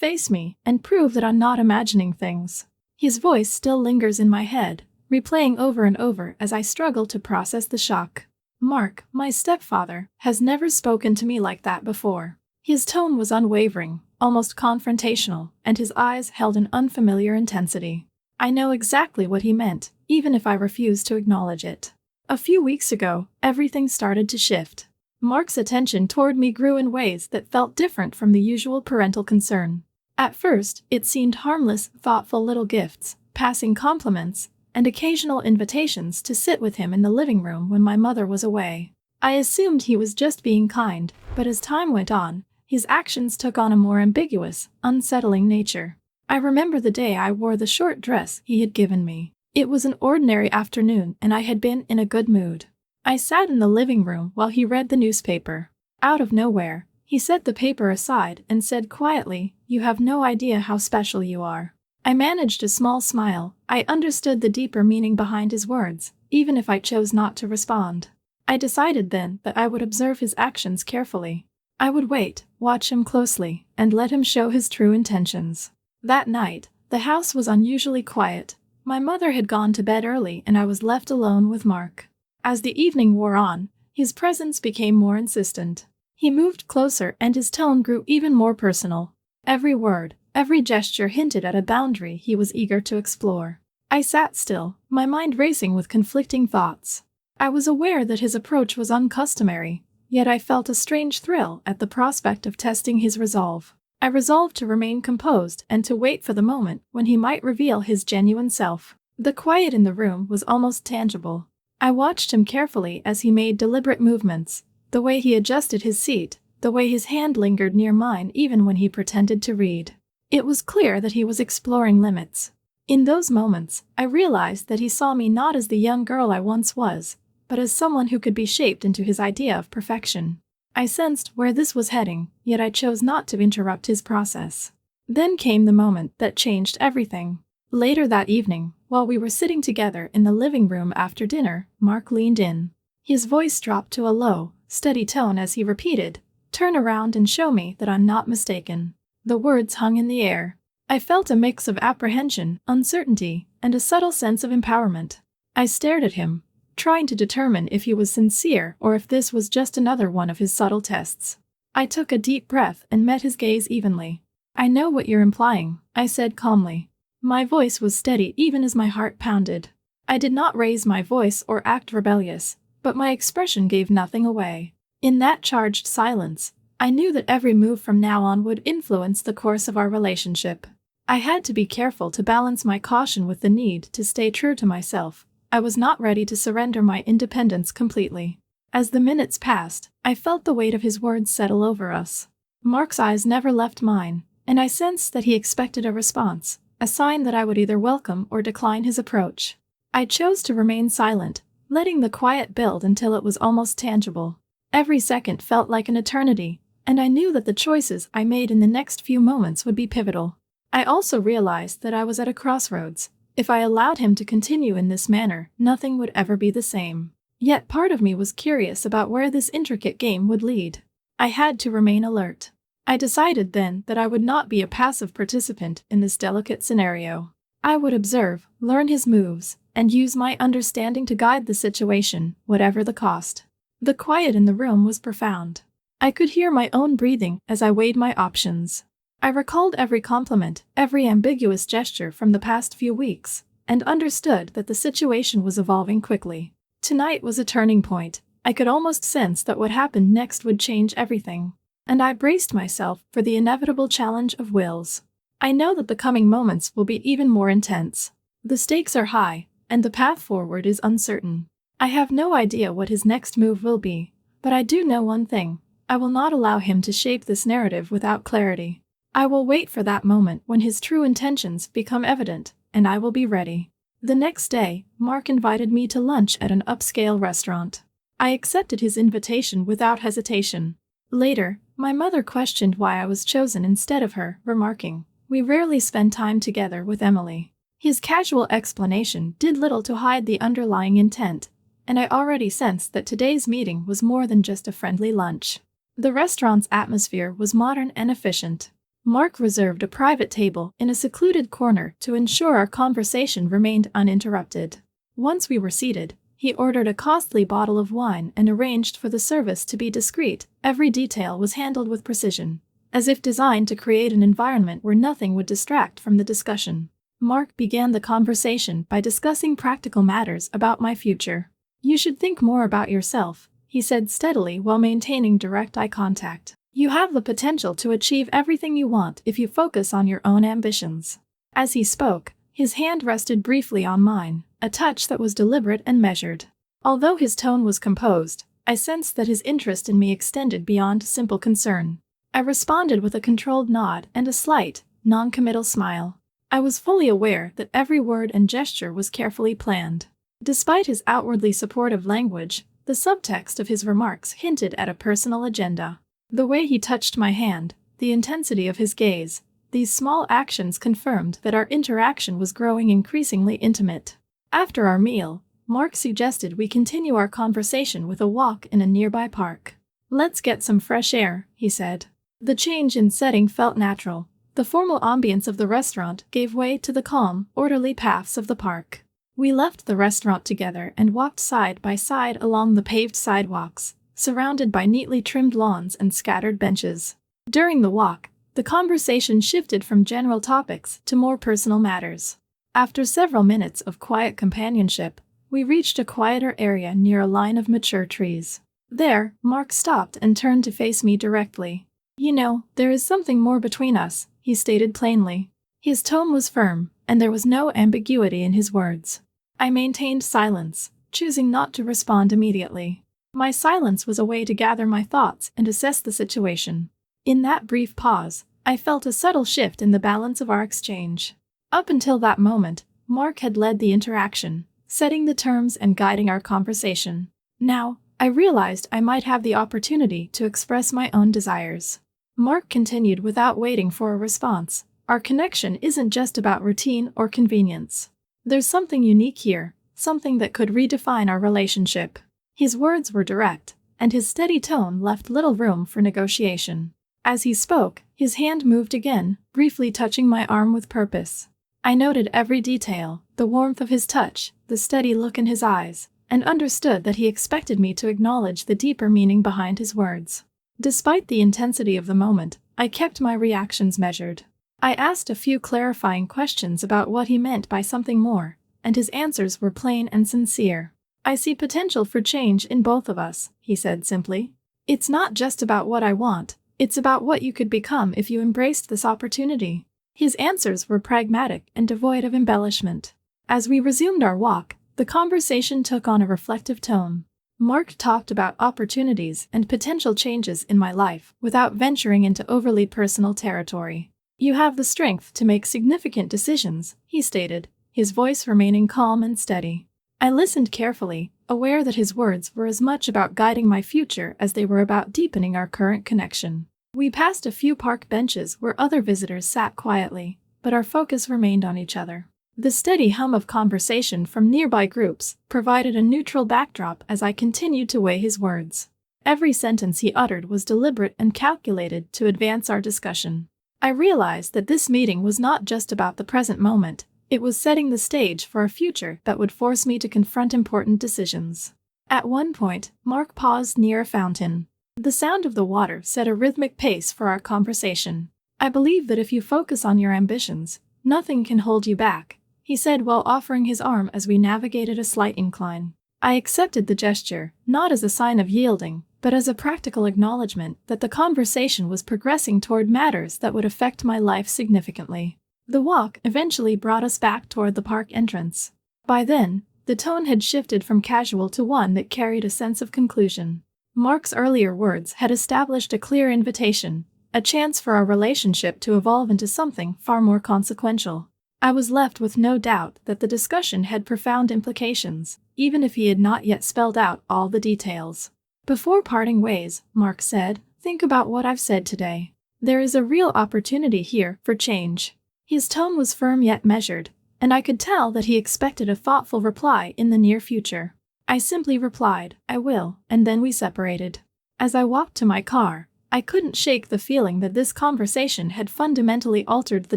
face me and prove that I'm not imagining things. His voice still lingers in my head, replaying over and over as I struggle to process the shock. Mark, my stepfather, has never spoken to me like that before. His tone was unwavering, almost confrontational, and his eyes held an unfamiliar intensity. I know exactly what he meant, even if I refuse to acknowledge it. A few weeks ago, everything started to shift. Mark's attention toward me grew in ways that felt different from the usual parental concern. At first, it seemed harmless, thoughtful little gifts, passing compliments, and occasional invitations to sit with him in the living room when my mother was away. I assumed he was just being kind, but as time went on, his actions took on a more ambiguous, unsettling nature. I remember the day I wore the short dress he had given me. It was an ordinary afternoon and I had been in a good mood. I sat in the living room while he read the newspaper. Out of nowhere, he set the paper aside and said quietly, "You have no idea how special you are." I managed a small smile. I understood the deeper meaning behind his words, even if I chose not to respond. I decided then that I would observe his actions carefully. I would wait, watch him closely, and let him show his true intentions. That night, the house was unusually quiet. My mother had gone to bed early and I was left alone with Mark. As the evening wore on, his presence became more insistent. He moved closer and his tone grew even more personal. Every word, every gesture hinted at a boundary he was eager to explore. I sat still, my mind racing with conflicting thoughts. I was aware that his approach was uncustomary, yet I felt a strange thrill at the prospect of testing his resolve. I resolved to remain composed and to wait for the moment when he might reveal his genuine self. The quiet in the room was almost tangible. I watched him carefully as he made deliberate movements, the way he adjusted his seat, the way his hand lingered near mine even when he pretended to read. It was clear that he was exploring limits. In those moments, I realized that he saw me not as the young girl I once was, but as someone who could be shaped into his idea of perfection. I sensed where this was heading, yet I chose not to interrupt his process. Then came the moment that changed everything. Later that evening, while we were sitting together in the living room after dinner, Mark leaned in. His voice dropped to a low, steady tone as he repeated, "Turn around and show me that I'm not mistaken." The words hung in the air. I felt a mix of apprehension, uncertainty, and a subtle sense of empowerment. I stared at him, trying to determine if he was sincere or if this was just another one of his subtle tests. I took a deep breath and met his gaze evenly. "I know what you're implying," I said calmly. My voice was steady even as my heart pounded. I did not raise my voice or act rebellious, but my expression gave nothing away. In that charged silence, I knew that every move from now on would influence the course of our relationship. I had to be careful to balance my caution with the need to stay true to myself. I was not ready to surrender my independence completely. As the minutes passed, I felt the weight of his words settle over us. Mark's eyes never left mine, and I sensed that he expected a response, a sign that I would either welcome or decline his approach. I chose to remain silent, letting the quiet build until it was almost tangible. Every second felt like an eternity, and I knew that the choices I made in the next few moments would be pivotal. I also realized that I was at a crossroads. If I allowed him to continue in this manner, nothing would ever be the same. Yet part of me was curious about where this intricate game would lead. I had to remain alert. I decided then that I would not be a passive participant in this delicate scenario. I would observe, learn his moves, and use my understanding to guide the situation, whatever the cost. The quiet in the room was profound. I could hear my own breathing as I weighed my options. I recalled every compliment, every ambiguous gesture from the past few weeks, and understood that the situation was evolving quickly. Tonight was a turning point. I could almost sense that what happened next would change everything. And I braced myself for the inevitable challenge of wills. I know that the coming moments will be even more intense. The stakes are high, and the path forward is uncertain. I have no idea what his next move will be, but I do know one thing. I will not allow him to shape this narrative without clarity. I will wait for that moment when his true intentions become evident, and I will be ready. The next day, Mark invited me to lunch at an upscale restaurant. I accepted his invitation without hesitation. Later, my mother questioned why I was chosen instead of her, remarking, "We rarely spend time together with Emily." His casual explanation did little to hide the underlying intent, and I already sensed that today's meeting was more than just a friendly lunch. The restaurant's atmosphere was modern and efficient. Mark reserved a private table in a secluded corner to ensure our conversation remained uninterrupted. Once we were seated, he ordered a costly bottle of wine and arranged for the service to be discreet. Every detail was handled with precision, as if designed to create an environment where nothing would distract from the discussion. Mark began the conversation by discussing practical matters about my future. "You should think more about yourself," he said steadily while maintaining direct eye contact. "You have the potential to achieve everything you want if you focus on your own ambitions." As he spoke, his hand rested briefly on mine, a touch that was deliberate and measured. Although his tone was composed, I sensed that his interest in me extended beyond simple concern. I responded with a controlled nod and a slight, non-committal smile. I was fully aware that every word and gesture was carefully planned. Despite his outwardly supportive language, the subtext of his remarks hinted at a personal agenda. The way he touched my hand, the intensity of his gaze, these small actions confirmed that our interaction was growing increasingly intimate. After our meal, Mark suggested we continue our conversation with a walk in a nearby park. "Let's get some fresh air," he said. The change in setting felt natural. The formal ambience of the restaurant gave way to the calm, orderly paths of the park. We left the restaurant together and walked side by side along the paved sidewalks, surrounded by neatly trimmed lawns and scattered benches. During the walk, the conversation shifted from general topics to more personal matters. After several minutes of quiet companionship, we reached a quieter area near a line of mature trees. There, Mark stopped and turned to face me directly. "You know, there is something more between us," he stated plainly. His tone was firm, and there was no ambiguity in his words. I maintained silence, choosing not to respond immediately. My silence was a way to gather my thoughts and assess the situation. In that brief pause, I felt a subtle shift in the balance of our exchange. Up until that moment, Mark had led the interaction, setting the terms and guiding our conversation. Now, I realized I might have the opportunity to express my own desires. Mark continued without waiting for a response. "Our connection isn't just about routine or convenience. There's something unique here, something that could redefine our relationship." His words were direct, and his steady tone left little room for negotiation. As he spoke, his hand moved again, briefly touching my arm with purpose. I noted every detail, the warmth of his touch, the steady look in his eyes, and understood that he expected me to acknowledge the deeper meaning behind his words. Despite the intensity of the moment, I kept my reactions measured. I asked a few clarifying questions about what he meant by something more, and his answers were plain and sincere. "I see potential for change in both of us," he said simply. "It's not just about what I want, it's about what you could become if you embraced this opportunity." His answers were pragmatic and devoid of embellishment. As we resumed our walk, the conversation took on a reflective tone. Mark talked about opportunities and potential changes in my life without venturing into overly personal territory. "You have the strength to make significant decisions," he stated, his voice remaining calm and steady. I listened carefully, aware that his words were as much about guiding my future as they were about deepening our current connection. We passed a few park benches where other visitors sat quietly, but our focus remained on each other. The steady hum of conversation from nearby groups provided a neutral backdrop as I continued to weigh his words. Every sentence he uttered was deliberate and calculated to advance our discussion. I realized that this meeting was not just about the present moment, it was setting the stage for a future that would force me to confront important decisions. At one point, Mark paused near a fountain. The sound of the water set a rhythmic pace for our conversation. "I believe that if you focus on your ambitions, nothing can hold you back," he said while offering his arm as we navigated a slight incline. I accepted the gesture, not as a sign of yielding, but as a practical acknowledgement that the conversation was progressing toward matters that would affect my life significantly. The walk eventually brought us back toward the park entrance. By then, the tone had shifted from casual to one that carried a sense of conclusion. Mark's earlier words had established a clear invitation, a chance for our relationship to evolve into something far more consequential. I was left with no doubt that the discussion had profound implications, even if he had not yet spelled out all the details. "Before parting ways," Mark said, "think about what I've said today. There is a real opportunity here for change." His tone was firm yet measured, and I could tell that he expected a thoughtful reply in the near future. I simply replied, "I will," and then we separated. As I walked to my car, I couldn't shake the feeling that this conversation had fundamentally altered the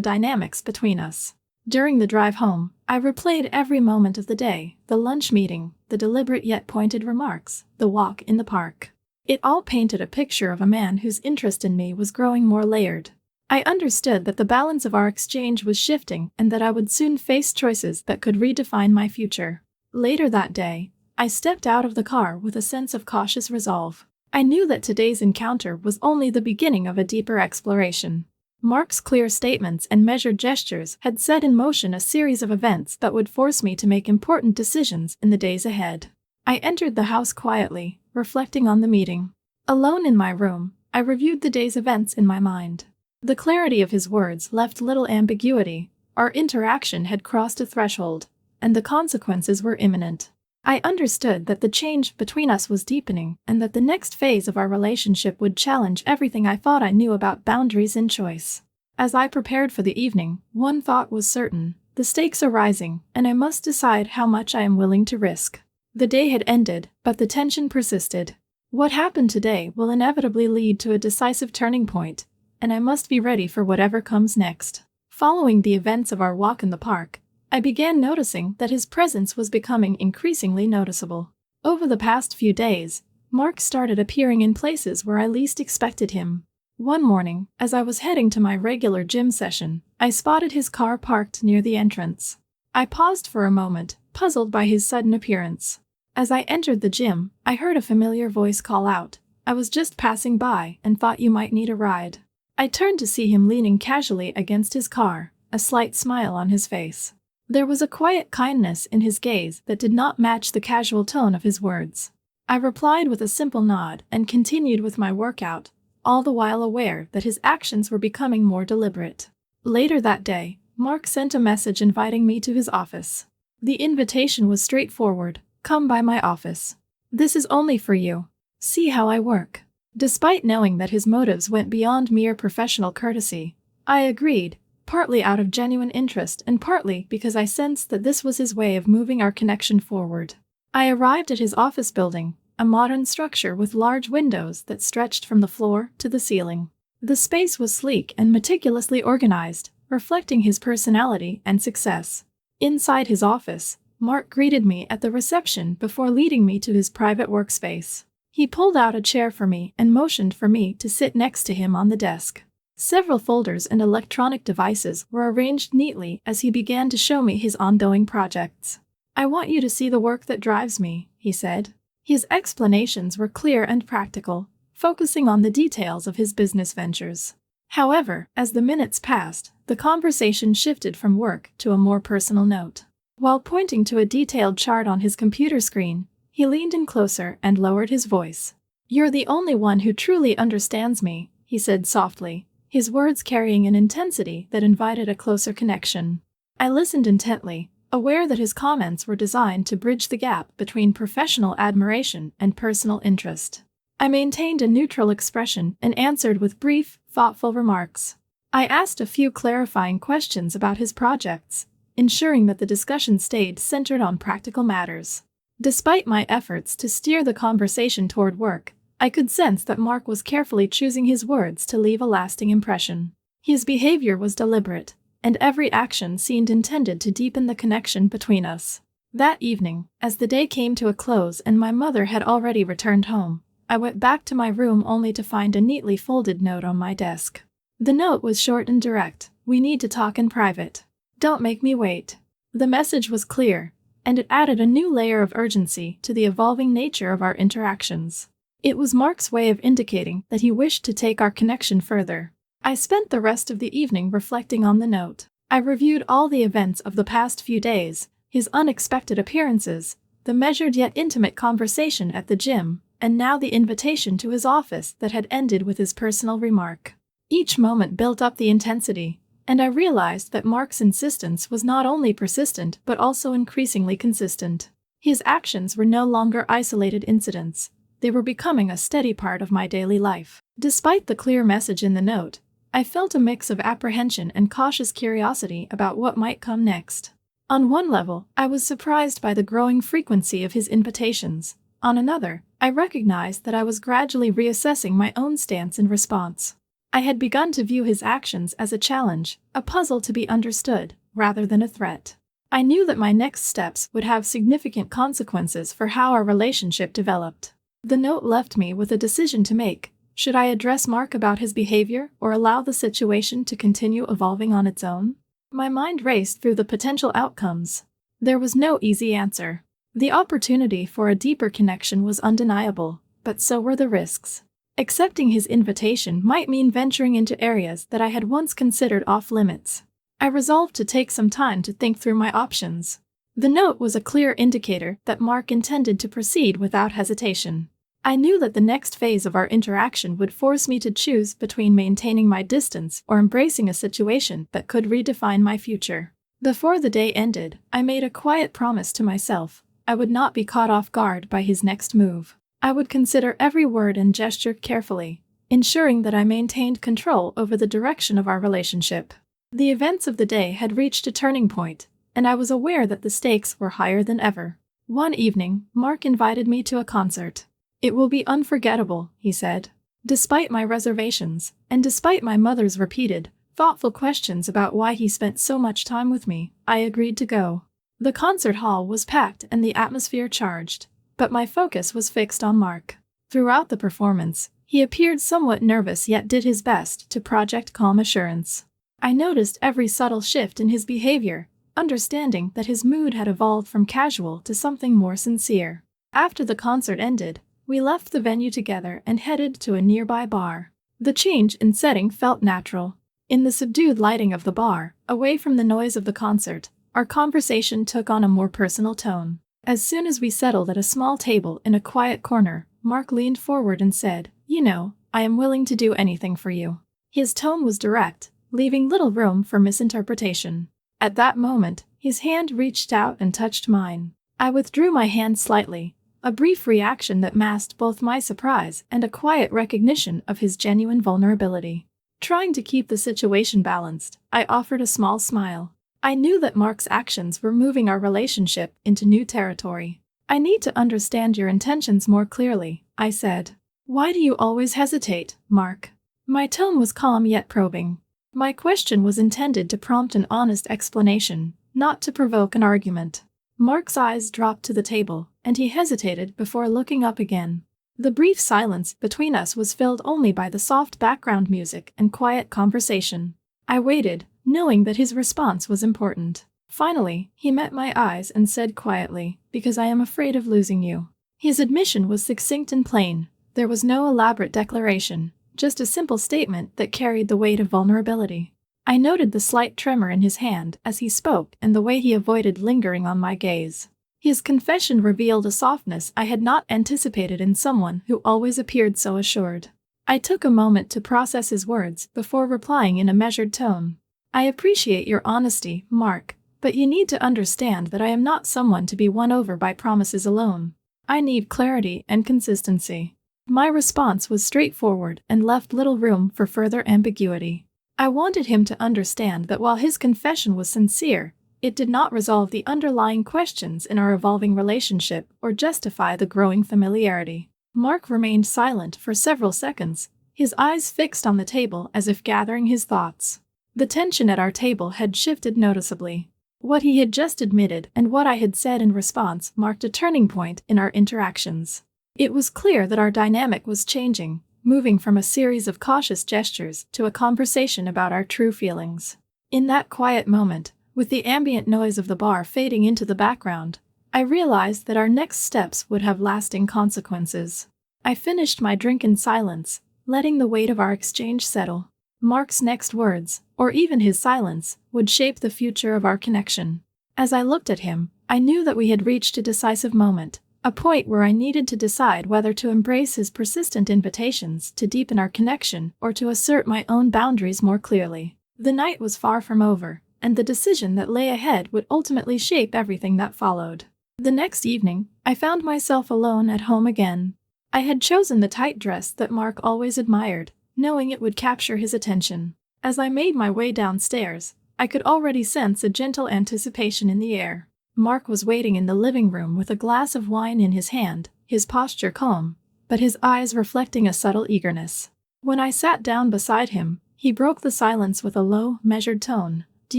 dynamics between us. During the drive home, I replayed every moment of the day, the lunch meeting, the deliberate yet pointed remarks, the walk in the park. It all painted a picture of a man whose interest in me was growing more layered. I understood that the balance of our exchange was shifting and that I would soon face choices that could redefine my future. Later that day, I stepped out of the car with a sense of cautious resolve. I knew that today's encounter was only the beginning of a deeper exploration. Mark's clear statements and measured gestures had set in motion a series of events that would force me to make important decisions in the days ahead. I entered the house quietly, reflecting on the meeting. Alone in my room, I reviewed the day's events in my mind. The clarity of his words left little ambiguity. Our interaction had crossed a threshold, and the consequences were imminent. I understood that the change between us was deepening and that the next phase of our relationship would challenge everything I thought I knew about boundaries and choice. As I prepared for the evening, one thought was certain: the stakes are rising, and I must decide how much I am willing to risk. The day had ended, but the tension persisted. What happened today will inevitably lead to a decisive turning point, and I must be ready for whatever comes next. Following the events of our walk in the park, I began noticing that his presence was becoming increasingly noticeable. Over the past few days, Mark started appearing in places where I least expected him. One morning, as I was heading to my regular gym session, I spotted his car parked near the entrance. I paused for a moment, puzzled by his sudden appearance. As I entered the gym, I heard a familiar voice call out, "I was just passing by and thought you might need a ride." I turned to see him leaning casually against his car, a slight smile on his face. There was a quiet kindness in his gaze that did not match the casual tone of his words. I replied with a simple nod and continued with my workout, all the while aware that his actions were becoming more deliberate. Later that day, Mark sent a message inviting me to his office. The invitation was straightforward: "Come by my office. This is only for you. See how I work." Despite knowing that his motives went beyond mere professional courtesy, I agreed, partly out of genuine interest and partly because I sensed that this was his way of moving our connection forward. I arrived at his office building, a modern structure with large windows that stretched from the floor to the ceiling. The space was sleek and meticulously organized, reflecting his personality and success. Inside his office, Mark greeted me at the reception before leading me to his private workspace. He pulled out a chair for me and motioned for me to sit next to him on the desk. Several folders and electronic devices were arranged neatly as he began to show me his ongoing projects. "I want you to see the work that drives me," he said. His explanations were clear and practical, focusing on the details of his business ventures. However, as the minutes passed, the conversation shifted from work to a more personal note. While pointing to a detailed chart on his computer screen, he leaned in closer and lowered his voice. "You're the only one who truly understands me," he said softly, his words carrying an intensity that invited a closer connection. I listened intently, aware that his comments were designed to bridge the gap between professional admiration and personal interest. I maintained a neutral expression and answered with brief, thoughtful remarks. I asked a few clarifying questions about his projects, ensuring that the discussion stayed centered on practical matters. Despite my efforts to steer the conversation toward work, I could sense that Mark was carefully choosing his words to leave a lasting impression. His behavior was deliberate, and every action seemed intended to deepen the connection between us. That evening, as the day came to a close and my mother had already returned home, I went back to my room only to find a neatly folded note on my desk. The note was short and direct: "We need to talk in private. Don't make me wait." The message was clear, and it added a new layer of urgency to the evolving nature of our interactions. It was Mark's way of indicating that he wished to take our connection further. I spent the rest of the evening reflecting on the note. I reviewed all the events of the past few days, his unexpected appearances, the measured yet intimate conversation at the gym, and now the invitation to his office that had ended with his personal remark. Each moment built up the intensity, and I realized that Mark's insistence was not only persistent but also increasingly consistent. His actions were no longer isolated incidents. They were becoming a steady part of my daily life. Despite the clear message in the note, I felt a mix of apprehension and cautious curiosity about what might come next. On one level, I was surprised by the growing frequency of his invitations. On another, I recognized that I was gradually reassessing my own stance in response. I had begun to view his actions as a challenge, a puzzle to be understood, rather than a threat. I knew that my next steps would have significant consequences for how our relationship developed. The note left me with a decision to make. Should I address Mark about his behavior or allow the situation to continue evolving on its own? My mind raced through the potential outcomes. There was no easy answer. The opportunity for a deeper connection was undeniable, but so were the risks. Accepting his invitation might mean venturing into areas that I had once considered off-limits. I resolved to take some time to think through my options. The note was a clear indicator that Mark intended to proceed without hesitation. I knew that the next phase of our interaction would force me to choose between maintaining my distance or embracing a situation that could redefine my future. Before the day ended, I made a quiet promise to myself. I would not be caught off guard by his next move. I would consider every word and gesture carefully, ensuring that I maintained control over the direction of our relationship. The events of the day had reached a turning point, and I was aware that the stakes were higher than ever. One evening, Mark invited me to a concert. "It will be unforgettable," he said. Despite my reservations, and despite my mother's repeated, thoughtful questions about why he spent so much time with me, I agreed to go. The concert hall was packed and the atmosphere charged, but my focus was fixed on Mark. Throughout the performance, he appeared somewhat nervous yet did his best to project calm assurance. I noticed every subtle shift in his behavior, understanding that his mood had evolved from casual to something more sincere. After the concert ended, we left the venue together and headed to a nearby bar. The change in setting felt natural. In the subdued lighting of the bar, away from the noise of the concert, our conversation took on a more personal tone. As soon as we settled at a small table in a quiet corner, Mark leaned forward and said, "You know, I am willing to do anything for you." His tone was direct, leaving little room for misinterpretation. At that moment, his hand reached out and touched mine. I withdrew my hand slightly, a brief reaction that masked both my surprise and a quiet recognition of his genuine vulnerability. Trying to keep the situation balanced, I offered a small smile. I knew that Mark's actions were moving our relationship into new territory. "I need to understand your intentions more clearly," I said. "Why do you always hesitate, Mark?" My tone was calm yet probing. My question was intended to prompt an honest explanation, not to provoke an argument. Mark's eyes dropped to the table, and he hesitated before looking up again. The brief silence between us was filled only by the soft background music and quiet conversation. I waited, knowing that his response was important. Finally, he met my eyes and said quietly, "Because I am afraid of losing you." His admission was succinct and plain. There was no elaborate declaration, just a simple statement that carried the weight of vulnerability. I noted the slight tremor in his hand as he spoke and the way he avoided lingering on my gaze. His confession revealed a softness I had not anticipated in someone who always appeared so assured. I took a moment to process his words before replying in a measured tone. "I appreciate your honesty, Mark, but you need to understand that I am not someone to be won over by promises alone. I need clarity and consistency." My response was straightforward and left little room for further ambiguity. I wanted him to understand that while his confession was sincere, it did not resolve the underlying questions in our evolving relationship or justify the growing familiarity. Mark remained silent for several seconds, his eyes fixed on the table as if gathering his thoughts. The tension at our table had shifted noticeably. What he had just admitted and what I had said in response marked a turning point in our interactions. It was clear that our dynamic was changing, moving from a series of cautious gestures to a conversation about our true feelings. In that quiet moment, with the ambient noise of the bar fading into the background, I realized that our next steps would have lasting consequences. I finished my drink in silence, letting the weight of our exchange settle. Mark's next words, or even his silence, would shape the future of our connection. As I looked at him, I knew that we had reached a decisive moment, a point where I needed to decide whether to embrace his persistent invitations to deepen our connection or to assert my own boundaries more clearly. The night was far from over, and the decision that lay ahead would ultimately shape everything that followed. The next evening, I found myself alone at home again. I had chosen the tight dress that Mark always admired, knowing it would capture his attention. As I made my way downstairs, I could already sense a gentle anticipation in the air. Mark was waiting in the living room with a glass of wine in his hand, his posture calm, but his eyes reflecting a subtle eagerness. When I sat down beside him, he broke the silence with a low, measured tone. "Do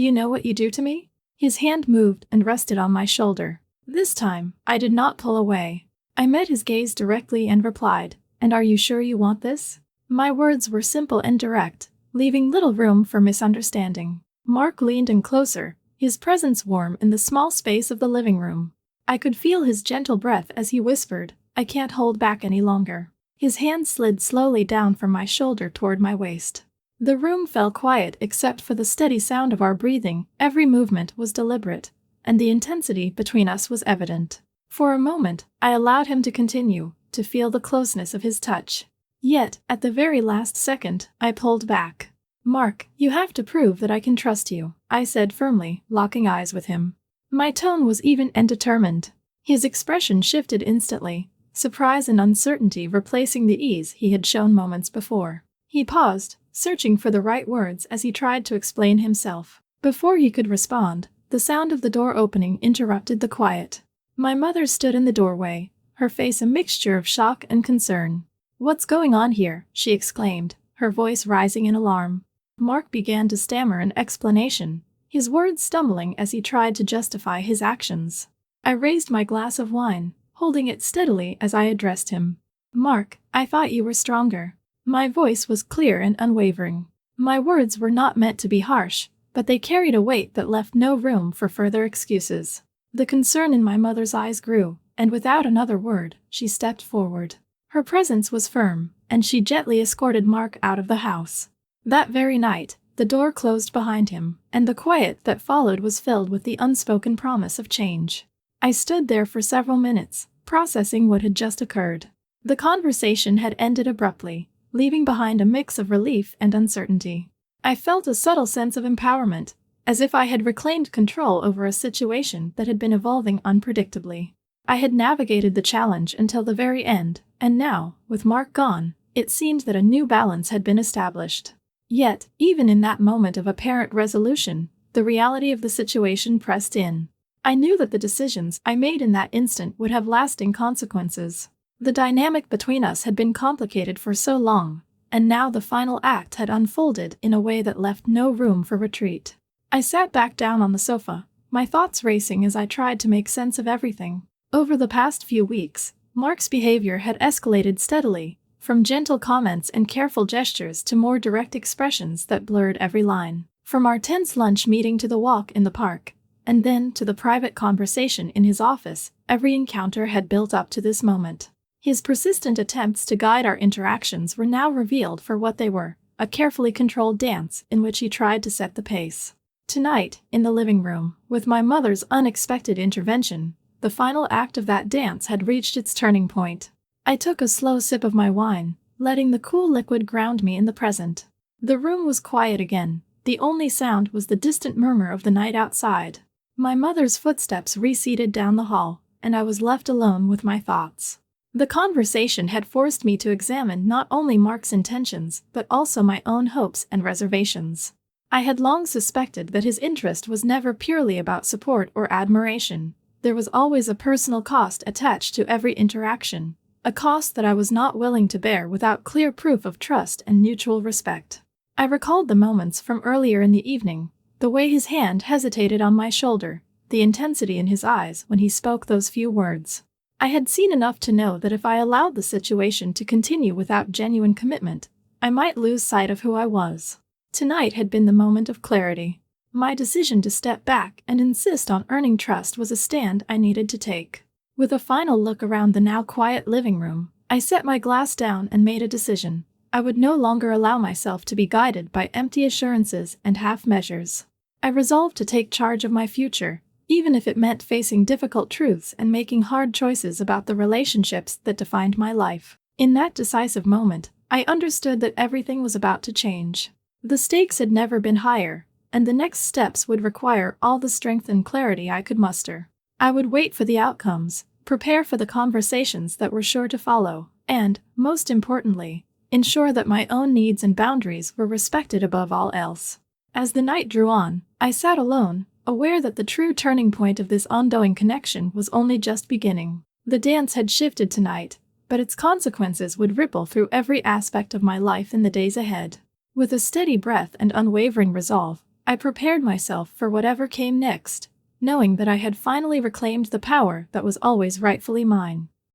you know what you do to me?" His hand moved and rested on my shoulder. This time, I did not pull away. I met his gaze directly and replied, "And are you sure you want this?" My words were simple and direct, leaving little room for misunderstanding. Mark leaned in closer, his presence warm in the small space of the living room. I could feel his gentle breath as he whispered, "I can't hold back any longer." His hand slid slowly down from my shoulder toward my waist. The room fell quiet except for the steady sound of our breathing. Every movement was deliberate, and the intensity between us was evident. For a moment, I allowed him to continue, to feel the closeness of his touch. Yet, at the very last second, I pulled back. "Mark, you have to prove that I can trust you," I said firmly, locking eyes with him. My tone was even and determined. His expression shifted instantly, surprise and uncertainty replacing the ease he had shown moments before. He paused, searching for the right words as he tried to explain himself. Before he could respond, the sound of the door opening interrupted the quiet. My mother stood in the doorway, her face a mixture of shock and concern. "What's going on here?" she exclaimed, her voice rising in alarm. Mark began to stammer an explanation, his words stumbling as he tried to justify his actions. I raised my glass of wine, holding it steadily as I addressed him. "Mark, I thought you were stronger." My voice was clear and unwavering. My words were not meant to be harsh, but they carried a weight that left no room for further excuses. The concern in my mother's eyes grew, and without another word, she stepped forward. Her presence was firm, and she gently escorted Mark out of the house. That very night, the door closed behind him, and the quiet that followed was filled with the unspoken promise of change. I stood there for several minutes, processing what had just occurred. The conversation had ended abruptly, leaving behind a mix of relief and uncertainty. I felt a subtle sense of empowerment, as if I had reclaimed control over a situation that had been evolving unpredictably. I had navigated the challenge until the very end, and now, with Mark gone, it seemed that a new balance had been established. Yet, even in that moment of apparent resolution, the reality of the situation pressed in. I knew that the decisions I made in that instant would have lasting consequences. The dynamic between us had been complicated for so long, and now the final act had unfolded in a way that left no room for retreat. I sat back down on the sofa, my thoughts racing as I tried to make sense of everything. Over the past few weeks, Mark's behavior had escalated steadily, from gentle comments and careful gestures to more direct expressions that blurred every line. From our tense lunch meeting to the walk in the park, and then to the private conversation in his office, every encounter had built up to this moment. His persistent attempts to guide our interactions were now revealed for what they were, a carefully controlled dance in which he tried to set the pace. Tonight, in the living room, with my mother's unexpected intervention, the final act of that dance had reached its turning point. I took a slow sip of my wine, letting the cool liquid ground me in the present. The room was quiet again. The only sound was the distant murmur of the night outside. My mother's footsteps receded down the hall, and I was left alone with my thoughts. The conversation had forced me to examine not only Mark's intentions but also my own hopes and reservations. I had long suspected that his interest was never purely about support or admiration. There was always a personal cost attached to every interaction, a cost that I was not willing to bear without clear proof of trust and mutual respect. I recalled the moments from earlier in the evening, the way his hand hesitated on my shoulder, the intensity in his eyes when he spoke those few words. I had seen enough to know that if I allowed the situation to continue without genuine commitment, I might lose sight of who I was. Tonight had been the moment of clarity. My decision to step back and insist on earning trust was a stand I needed to take. With a final look around the now quiet living room, I set my glass down and made a decision. I would no longer allow myself to be guided by empty assurances and half measures. I resolved to take charge of my future, even if it meant facing difficult truths and making hard choices about the relationships that defined my life. In that decisive moment, I understood that everything was about to change. The stakes had never been higher, and the next steps would require all the strength and clarity I could muster. I would wait for the outcomes, prepare for the conversations that were sure to follow, and, most importantly, ensure that my own needs and boundaries were respected above all else. As the night drew on, I sat alone, aware that the true turning point of this ongoing connection was only just beginning. The dance had shifted tonight, but its consequences would ripple through every aspect of my life in the days ahead. With a steady breath and unwavering resolve, I prepared myself for whatever came next, knowing that I had finally reclaimed the power that was always rightfully mine.